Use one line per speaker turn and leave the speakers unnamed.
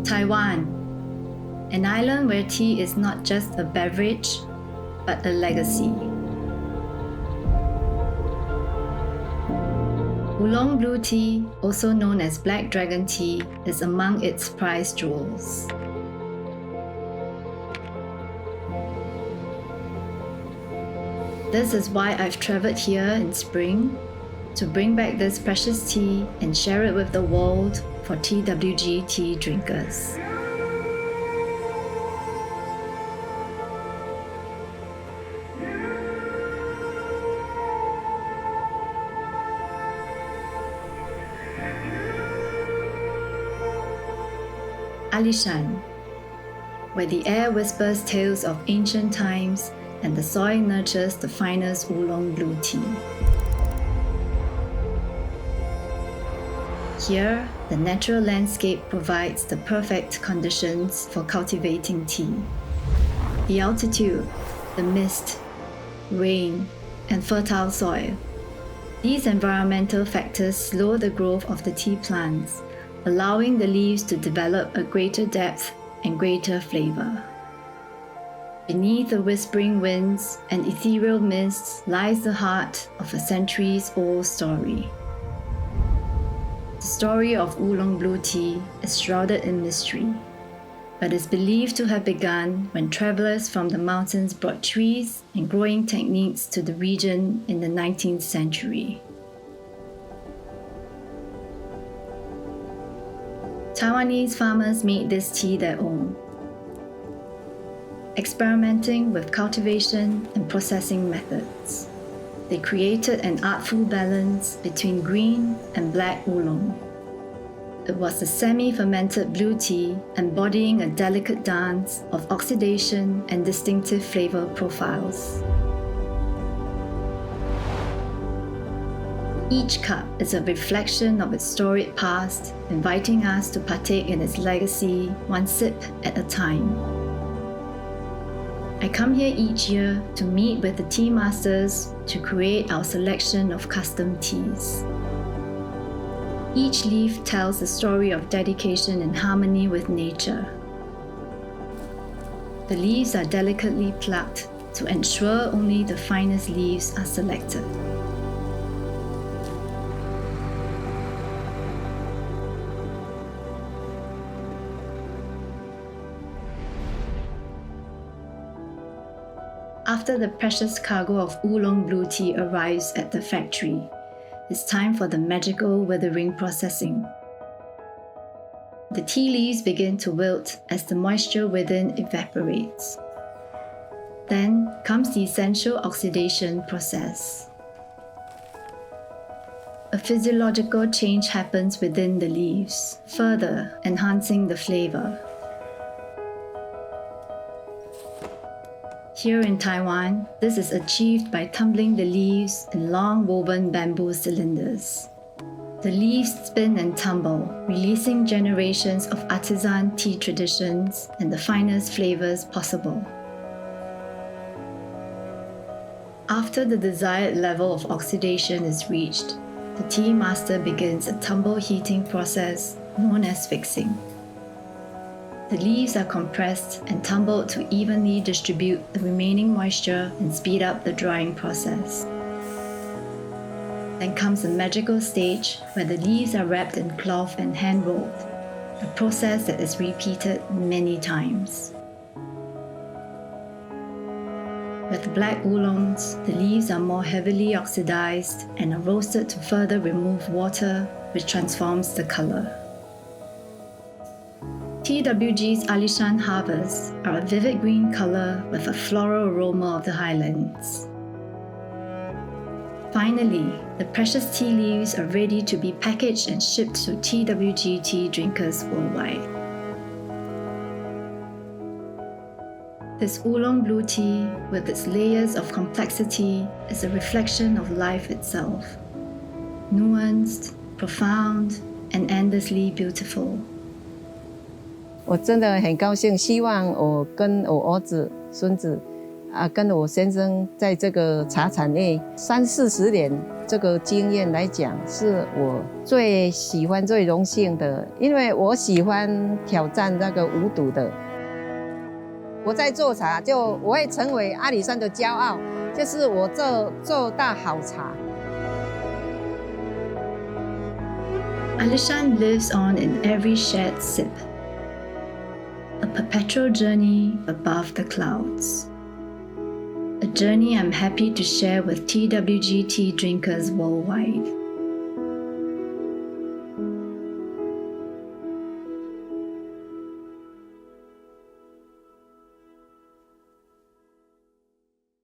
Taiwan, an island where tea is not just a beverage, but a legacy. Oolong Blue Tea, also known as Black Dragon Tea, is among its prized jewels. This is why I've traveled here in spring to bring back this precious tea and share it with the world for TWG tea drinkers. Alishan, where the air whispers tales of ancient times and the soil nurtures the finest Oolong Blue Tea. Here, the natural landscape provides the perfect conditions for cultivating tea. The altitude, the mist, rain, and fertile soil. These environmental factors slow the growth of the tea plants, allowing the leaves to develop a greater depth and greater flavor. Beneath the whispering winds and ethereal mists lies the heart of a centuries-old story. The story of Oolong Blue Tea is shrouded in mystery, but is believed to have begun when travelers from the mountains brought trees and growing techniques to the region in the 19th century. Taiwanese farmers made this tea their own, experimenting with cultivation and processing methods. They created an artful balance between green and black oolong. It was a semi-fermented blue tea embodying a delicate dance of oxidation and distinctive flavor profiles. Each cup is a reflection of its storied past, inviting us to partake in its legacy one sip at a time. I come here each year to meet with the tea masters to create our selection of custom teas. Each leaf tells a story of dedication and harmony with nature. The leaves are delicately plucked to ensure only the finest leaves are selected. After the precious cargo of Oolong Blue Tea arrives at the factory, it's time for the magical withering processing. The tea leaves begin to wilt as the moisture within evaporates. Then comes the essential oxidation process. A physiological change happens within the leaves, further enhancing the flavor. Here in Taiwan, this is achieved by tumbling the leaves in long woven bamboo cylinders. The leaves spin and tumble, releasing generations of artisan tea traditions and the finest flavors possible. After the desired level of oxidation is reached, the tea master begins a tumble heating process known as fixing. The leaves are compressed and tumbled to evenly distribute the remaining moisture and speed up the drying process. Then comes the magical stage where the leaves are wrapped in cloth and hand-rolled, a process that is repeated many times. With black oolongs, the leaves are more heavily oxidized and are roasted to further remove water, which transforms the color. TWG's Alishan harvests are a vivid green color with a floral aroma of the highlands. Finally, the precious tea leaves are ready to be packaged and shipped to TWG tea drinkers worldwide. This Oolong Blue Tea, with its layers of complexity, is a reflection of life itself. Nuanced, profound, and endlessly beautiful.
我真的很高兴，希望我跟我儿子、孙子，跟我先生在这个茶产业30-40年，这个经验来讲，是我最喜欢、最荣幸的，因为我喜欢挑战那个无毒的。我在做茶，我会成为阿里山的骄傲，就是我做大好茶。
Alishan lives on in every shared sip, a perpetual journey above the clouds. A journey I'm happy to share with TWG tea drinkers worldwide.